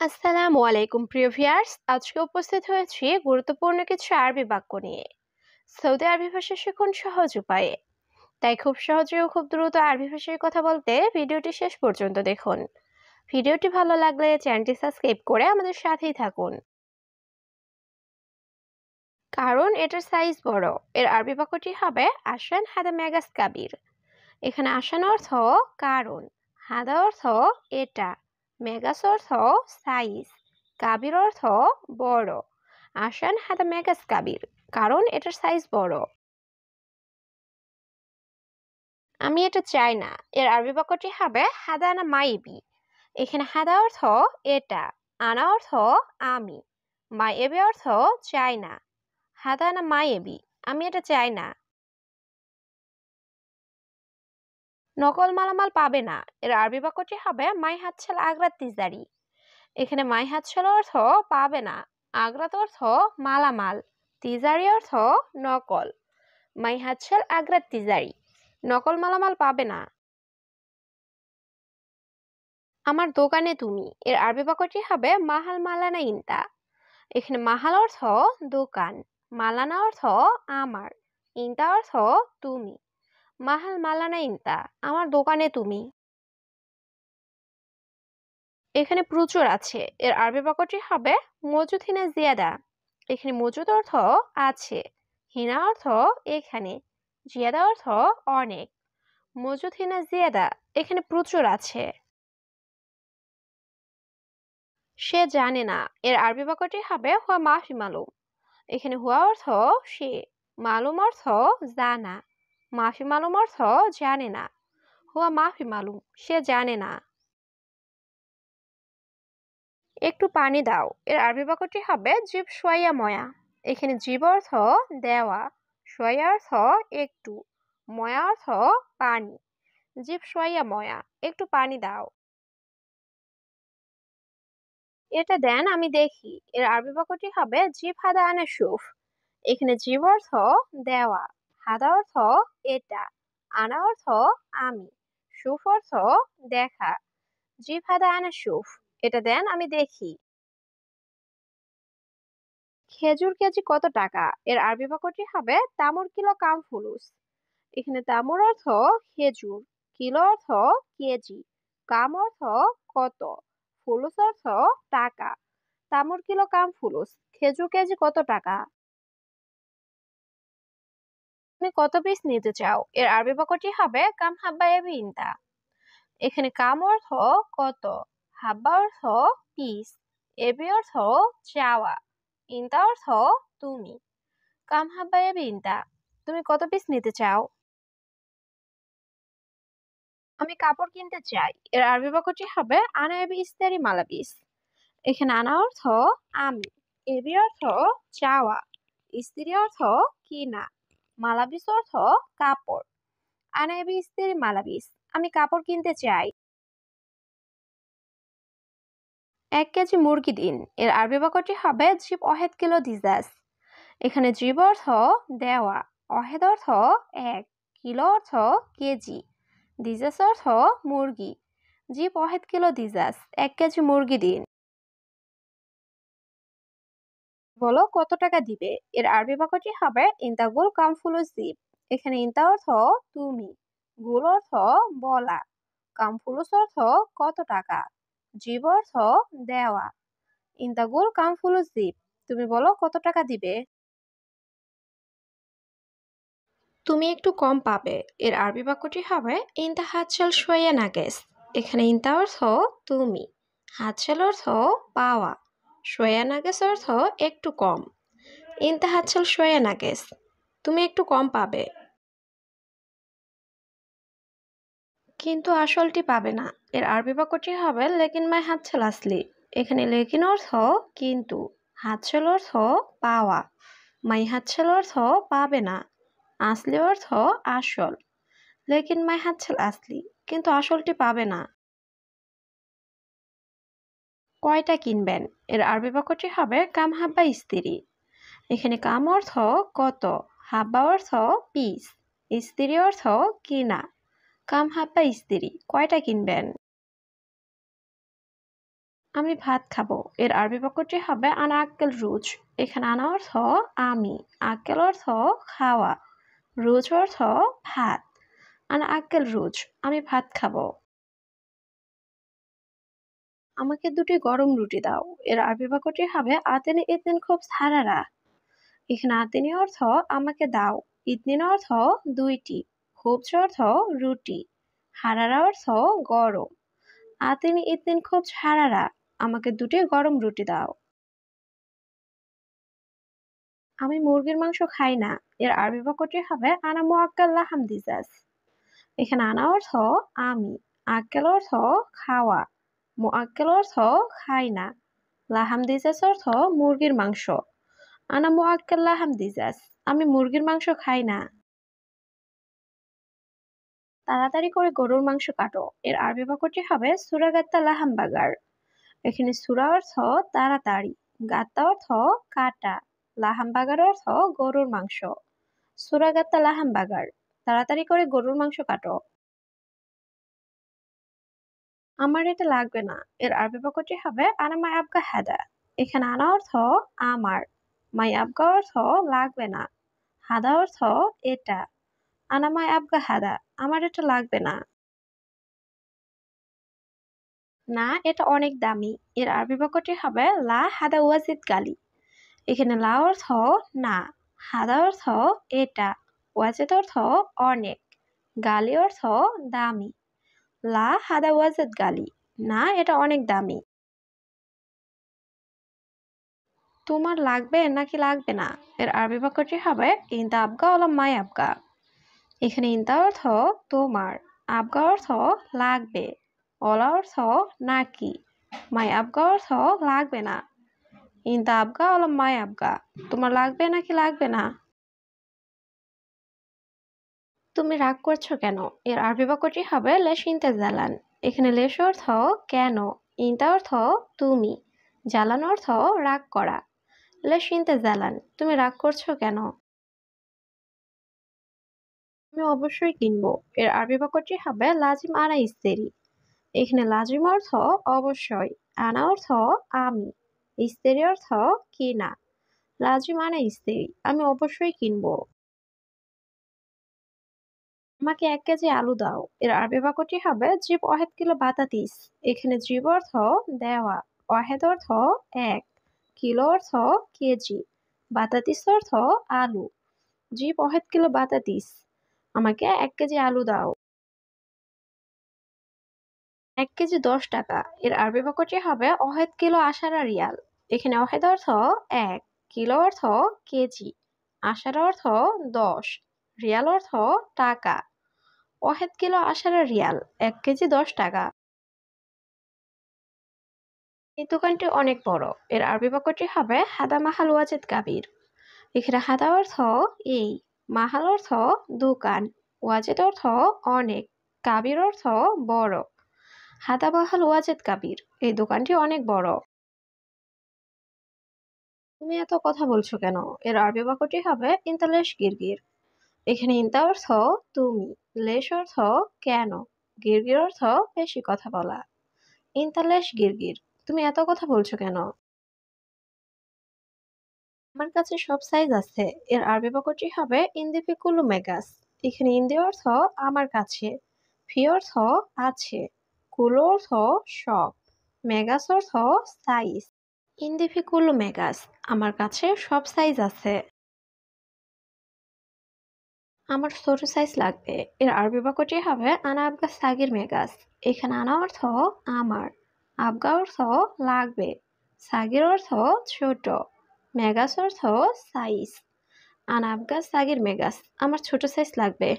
আসসালামু আলাইকুম প্রিয় ভিউয়ার্স, আজকে উপস্থিত হয়েছি গুরুত্বপূর্ণ কিছু আরবি বাক্য নিয়ে। সৌদি আরবি ভাষা শিখুন সহজ উপায়ে। তাই খুব সহজে ও খুব দ্রুত আরবি ভাষায় কথা বলতে ভিডিওটি শেষ পর্যন্ত দেখুন। ভিডিওটি ভালো লাগলে চ্যানেলটি সাবস্ক্রাইব করে আমাদের সাথেই থাকুন। কারণ এটার সাইজ বড়। এর আরবি বাক্যটি হবে আসান হাদা মেগাস কাবির। এখানে আসান অর্থ কারণ, হাদা অর্থ এটা, মেগাস অর্থ সাইজ, কাবির অর্থ বড়। আসান হাদা মেগাস কাবির, কারণ এটার সাইজ বড়। আমি এটা চাই না। এর আরবি বাক্যটি হবে হাদা আনা মাইবি। এখানে হাদা অর্থ এটা, আনা অর্থ আমি, মাইবি অর্থ চাই না। হাদা আনা মাইবি, আমি এটা চাই না। নকল মালামাল পাবে না। এর আরবি বাক্যটি হবে মাই হাতছাল আগ্রাত তিজারি। এখানে মাই হাতছাল অর্থ পাবে না, আগ্রাত অর্থ মালামাল, তিজারি অর্থ নকল। মাই হাতছাল আগ্রাত তিজারি, নকল মালামাল পাবে না। আমার দোকানে তুমি। এর আরবি বাক্যটি হবে মাহাল মালানা ইনতা। এখানে মাহাল অর্থ দোকান, মালানা অর্থ আমার, ইনতা অর্থ তুমি। মাহাল মালানা ইনতা, আমার দোকানে তুমি। এখানে প্রচুর আছে। এর আরবি বাক্যটি হবে মজুদ হিনা জিয়াদা। এখানে মজুদ অর্থ আছে, হিনা অর্থ এখানে, জিয়াদা অর্থ অনেক। মজুদ হিনা জিয়াদা, এখানে প্রচুর আছে। সে জানে না। এর আরবি বাক্যটি হবে হুয়া মাফি মালুম। এখানে হুয়া অর্থ সে, মালুম অর্থ জানা, মাফি মালুম অর্থ জানে না। হুয়া মাফি মালুম, সে জানে না। একটু পানি দাও। এর আরবি বাক্যটি হবে জিব সোয়া ময়া। এখানে জিব অর্থ দেওয়া, সোয়া অর্থ একটু, ময়া অর্থ পানি। জিব সোয়া ময়া, একটু পানি দাও। এটা দেন আমি দেখি। এর আরবি বাক্যটি হবে জিব হাদা আনা সুফ। এখানে জিব অর্থ দেওয়া, হাদা অর্থ এটা, আনা অর্থ আমি, সুফ অর্থ দেখা। জিব হাদা আনা সুফ, এটা দেন আমি দেখি। খেজুর কেজি কত টাকা? এর আরবি বাক্যটি হবে তামুর কিলো কাম ফুলুস। এখানে তামুর অর্থ খেজুর, কিলো অর্থ কেজি, কাম অর্থ কত, ফুলুস অর্থ টাকা। তামুর কিলো কাম ফুলুস, খেজুর কেজি কত টাকা? তুমি কত পিস নিতে চাও? এর আরবি বাক্যটি হবে কাম হাব্বা এবি ইনতা। এখানে কাম অর্থ কত, হাব্বা অর্থ পিস, এবি অর্থ চাওয়া, ইনতা অর্থ তুমি। কাম হাব্বা এবি ইনতা, তুমি কত পিস নিতে চাও? আমি কাপড় কিনতে চাই। এর আরবি বাক্যটি হবে আনা এবি ইস্তারি মালাবিস। এখানে আনা অর্থ আমি, এবি অর্থ চাওয়া, ইস্ত্রি অর্থ কিনা, মালাবিস অর্থ কাপড়। আনা এবি ইস্তারি মালাবিস, আমি কাপড় কিনতে চাই। 1 কেজি মুরগি দিন। এর আরবি বাক্যটি হবে জিব অহেদ কিলো দিজাস। এখানে জিব অর্থ দেওয়া, অহেদ অর্থ এক, কিলো অর্থ কেজি, দিজাস অর্থ মুরগি। জিব অহেদ কিলো দিজাস, 1 কেজি মুরগি দিন। বলো কত টাকা দিবে? এর আরবি বাক্যটি হবে ইনতা গুল কাম ফুলুস জিব। এখানে ইনতা অর্থ তুমি, গুল অর্থ বলা, কাম ফুলুস অর্থ কত টাকা, জিব অর্থ দেওয়া। ইনতা গুল কাম ফুলুস জিব, তুমি বলো কত টাকা দিবে? তুমি একটু কম পাবে। এর আরবি বাক্যটি হবে ইনতা হাতশাল শোয়া নাগেস। এখানে ইনতা অর্থ তুমি, হাতশাল অর্থ পাওয়া, শোয়া নাগেস অর্থ একটু কম। ইনতা হাতশাল শোয়া নাগেস, তুমি একটু কম পাবে। কিন্তু আসলটি পাবে না। এর আরবি বাক্যটি হবে লেকিন মাই হাতশাল আসলি। এখানে লেকিন অর্থ কিন্তু, হাতশাল অর্থ পাওয়া, মাই হাতশাল অর্থ পাবে না, আসলি অর্থ আসল। লেকিন মাই হাতছাল আসলি, কিন্তু আসলটি পাবে না। কয়টা কিনবেন? এর আরবি বাক্যটি হবে কাম হাব্বা স্ত্রী। এখানে কাম অর্থ কত, হাব্বা অর্থ পিস, স্ত্রী অর্থ কিনা। কাম হাব্বা স্ত্রী, কয়টা কিনবেন? আমি ভাত খাবো এর আরবি বাক্যটি হবে আনা আক্কেল রুজ। এখানে আনা অর্থ আমি, আক্কেল অর্থ খাওয়া, রুজ অর্থ ভাত। আনা আক্কেল রুজ, আমি ভাত খাবো। আমাকে দুটি গরম রুটি দাও এর আরবি বাক্যটি হবে আতেনি ইতনিন খুব সারারা। এখানে আতেনি অর্থ আমাকে দাও, ইতনিন অর্থ দুইটি, খুব অর্থ রুটি, হারারা অর্থ গরম। আতেনি ইতনিন খুব সারারা, আমাকে দুটি গরম রুটি দাও। আমি মুরগির মাংস খাই না এর আরবি বাক্যটি হবে আনা মুআক্কাল লাহাম দিজাজ। এখানে আনা অর্থ আমি, আক্কেল অর্থ খাওয়া, মুআক্কেল অর্থ খাই না, লাহাম দিজাজ অর্থ মুরগির মাংস। আনা মুআক্কাল লাহাম দিজাজ, আমি মুরগির মাংস খাই না। তাড়াতাড়ি করে গরুর মাংস কাটো এর আরবি বাক্যটি হবে সুরাগাত্তা লাহাম বাগার। এখানে সুরা অর্থ তাড়াতাড়ি, গাত্তা অর্থ কাটা, লাহাম বাগার অর্থ গরুর মাংস। সুরাগাত্তা লাহাম বাগার, তাড়াতাড়ি করে গরুর মাংস কাটো। আমার এটা লাগবে না এর আরবি বাক্যটি হবে আনা মাই আবগা হাদা। এখানে আনা অর্থ আমার, মাই আবগা অর্থ লাগবে না, হাদা অর্থ এটা। আনা মাই আবগা হাদা, আমার এটা লাগবে না। না, এটা অনেক দামি এর আরবি বাক্যটি হবে লা হাদা ওয়াজিদ গালি। এখানে লা অর্থ না, হাদা অর্থ এটা, ওয়াজিদ অর্থ অনেক, গালি অর্থ দামি। লা হাদা ওয়াজিদ গালি, না এটা অনেক দামি। তোমার লাগবে নাকি লাগবে না এর আরবি বাক্যটি হবে ইনতা আবগা ওলা মাই আবগা। এখানে ইনতা অর্থ তোমার, আবগা অর্থ লাগবে, ওলা অর্থ নাকি, মাই আবগা অর্থ লাগবে না। ইনতা আবগা ওলা মাই আবগা, তোমার লাগবে নাকি লাগবে না। তুমি রাগ করছো কেন এর আরবি বাক্যটি হবে লেশ ইনতে জালান। এখানে লেশ অর্থ কেন, ইনতা অর্থ তুমি, জালান অর্থ রাগ করা। লেশ ইনতে জালান, তুমি রাগ করছো কেন। আমি অবশ্যই কিনবো এর আরবি বাক্যটি হবে লাজিম আনা ইস্তেরি। এখানে লাজিম অর্থ অবশ্যই, আনা অর্থ আমি, ইস্তেরি অর্থ কিনা। লাজিম আনা ইস্তেরি, আমি অবশ্যই কিনবো। আমাকে 1 কেজি আলু দাও এর আরবি বাক্যটি হবে জিব ওয়াহেদ কিলো বাতাতিস। এখানে জিব অর্থ দেওয়া, ওয়াহেদ অর্থ এক, কিলো অর্থ কেজি, বাতাতিস অর্থ আলু। জিব ওয়াহেদ কিলো বাতাতিস, আমাকে 1 কেজি আলু দাও। 1 কেজি 10 টাকা এর আরবি বাক্যটি হবে ওয়াহেদ কিলো আশারা রিয়াল। এখানে ওয়াহেদ অর্থ এক, কিলো অর্থ কেজি, আশারা অর্থ 10, রিয়াল অর্থ টাকা। ওয়াহেদ কিলো আশারা রিয়াল, 1 কেজি 10 টাকা। এই দোকানটি অনেক বড় এর আরবি বাক্যটি হবে হাদা মাহাল ওয়াজেদ কাবির। এখানে হাদা অর্থ এই, মাহাল অর্থ দোকান, ওয়াজেদ অর্থ অনেক, কাবির অর্থ বড়। হাদা মাহাল ওয়াজেদ কাবির, এই দোকানটি অনেক বড়। তুমি এত কথা বলছো কেন এর আরবি বাক্যটি হবে ইনতা লেশ গিরগির। এখানে ইনতা অর্থ তুমি, লেশ অর্থ কেন, গিরগির অর্থ বেশি কথা বলা। ইনতা লেশ গিরগির, তুমি এত কথা বলছো কেন। আমার কাছে সব সাইজ আছে এর আরবি বাক্যটি হবে ইন্দিফি কুলু মেগাস। এখানে ইন্দি অর্থ আমার কাছে, ফি অর্থ আছে, কুলু অর্থ সব, মেগাস অর্থ সাইজ। ইন্দিফি কুলু মেগাস, আমার কাছে সব সাইজ আছে। আমার ছোট সাইজ লাগবে এর আরবি বাক্যটি হবে আনা আবগা সাগির মেগাস। এখানে আনা অর্থ আমার, আবগা অর্থ লাগবে, সাগির অর্থ ছোট, মেগাস অর্থ সাইজ। আনা আবগা সাগির মেগাস, আমার ছোট সাইজ লাগবে।